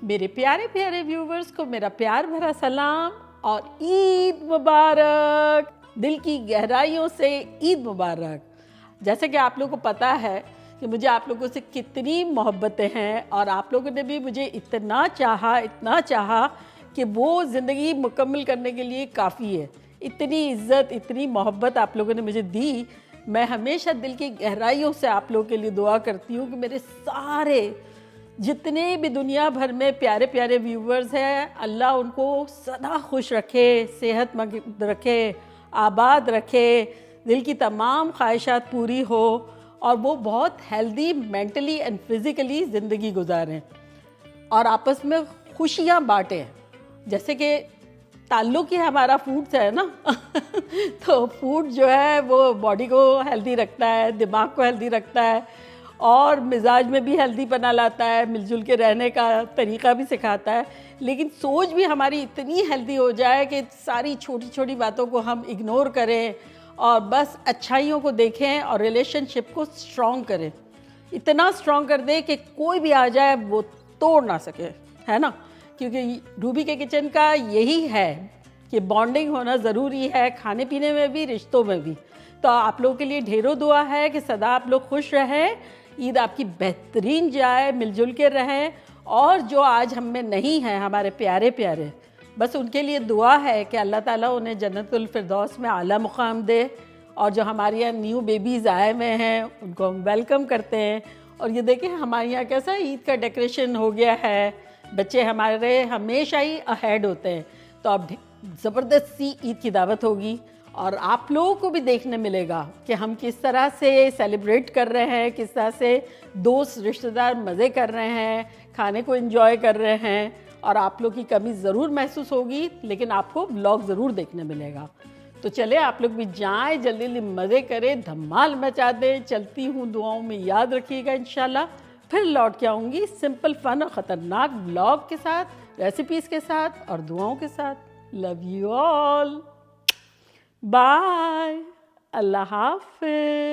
मेरे प्यारे प्यारे व्यूवर्स को मेरा प्यार भरा सलाम और ईद मुबारक। दिल की गहराइयों से ईद मुबारक। जैसे कि आप लोगों को पता है कि मुझे आप लोगों से कितनी मोहब्बतें हैं और आप लोगों ने भी मुझे इतना चाहा कि वो ज़िंदगी मुकम्मल करने के लिए काफ़ी है। इतनी इज़्ज़त, इतनी मोहब्बत आप लोगों ने मुझे दी। मैं हमेशा दिल की गहराइयों से आप लोगों के लिए दुआ करती हूँ कि मेरे सारे जितने भी दुनिया भर में प्यारे प्यारे व्यूवर्स हैं, अल्लाह उनको सदा खुश रखे, सेहतमंद रखे, आबाद रखे, दिल की तमाम ख्वाहिशात पूरी हो और वो बहुत हेल्दी मेंटली एंड फिज़िकली ज़िंदगी गुजारें और आपस में खुशियाँ बाँटें। जैसे कि ताल्लुक़ ही हमारा फूड से है ना तो फूड जो है वो बॉडी को हेल्दी रखता है, दिमाग को हेल्दी रखता है और मिजाज में भी हेल्दी बना लाता है, मिलजुल के रहने का तरीक़ा भी सिखाता है। लेकिन सोच भी हमारी इतनी हेल्दी हो जाए कि सारी छोटी छोटी बातों को हम इग्नोर करें और बस अच्छाइयों को देखें और रिलेशनशिप को स्ट्रॉन्ग करें। इतना स्ट्रॉन्ग कर दें कि कोई भी आ जाए वो तोड़ ना सके, है ना। क्योंकि रूबी के किचन का यही है कि बॉन्डिंग होना ज़रूरी है, खाने पीने में भी, रिश्तों में भी। तो आप लोगों के लिए ढेरों दुआ है कि सदा आप लोग खुश रहें, ईद आपकी बेहतरीन जाए, मिलजुल के रहें। और जो आज हम में नहीं है, हमारे प्यारे प्यारे, बस उनके लिए दुआ है कि अल्लाह ताला उन्हें जन्नतुल फिरदौस में आला मुकाम दे। और जो हमारे यहाँ न्यू बेबीज़ आए हुए हैं उनको हम वेलकम करते हैं। और ये देखें हमारे यहाँ कैसा ईद का डेकोरेशन हो गया है, बच्चे हमारे हमेशा ही अहेड होते हैं। तो अब ज़बरदस्त सी ईद की दावत होगी और आप लोगों को भी देखने मिलेगा कि हम किस तरह से सेलिब्रेट कर रहे हैं, किस तरह से दोस्त रिश्तेदार मज़े कर रहे हैं, खाने को एंजॉय कर रहे हैं। और आप लोग की कमी ज़रूर महसूस होगी, लेकिन आपको व्लॉग ज़रूर देखने मिलेगा। तो चले आप लोग भी जाएं, जल्दी जल्दी मज़े करें, धमाल मचा दें। चलती हूँ, दुआओं में याद रखिएगा। इंशाल्लाह फिर लौट के आऊँगी सिंपल फन और ख़तरनाक व्लॉग के साथ, रेसिपीज़ के साथ और दुआओं के साथ। लव यू ऑल, बाय, अल्लाह हाफ़िज़।